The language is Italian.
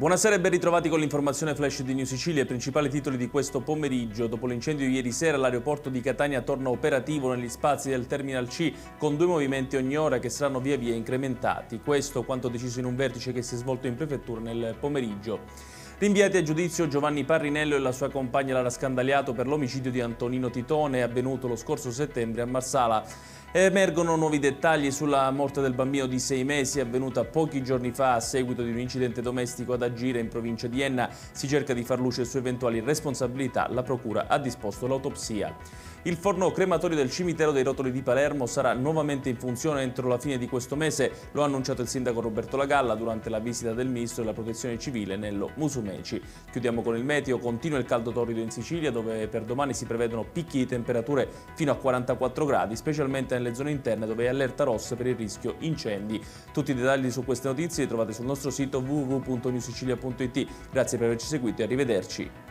Buonasera e ben ritrovati con l'informazione flash di New Sicilia. I principali titoli di questo pomeriggio. Dopo l'incendio di ieri sera, l'aeroporto di Catania torna operativo negli spazi del Terminal C con 2 movimenti ogni ora che saranno via via incrementati. Questo quanto deciso in un vertice che si è svolto in prefettura nel pomeriggio. Rinviati a giudizio Giovanni Parrinello e la sua compagna Lara Scandaliato per l'omicidio di Antonino Titone avvenuto lo scorso settembre a Marsala. Emergono nuovi dettagli sulla morte del bambino di 6 mesi avvenuta pochi giorni fa a seguito di un incidente domestico ad Agire in provincia di Enna. Si cerca di far luce su eventuali responsabilità. La procura ha disposto l'autopsia. Il forno crematorio del cimitero dei Rotoli di Palermo sarà nuovamente in funzione entro la fine di questo mese. Lo ha annunciato il sindaco Roberto Lagalla durante la visita del ministro della Protezione Civile Nello Musumeci. Chiudiamo con il meteo. Continua il caldo torrido in Sicilia, dove per domani si prevedono picchi di temperature fino a 44 gradi, specialmente nelle zone interne dove è allerta rossa per il rischio incendi. Tutti i dettagli su queste notizie li trovate sul nostro sito www.newsicilia.it. Grazie per averci seguito e arrivederci.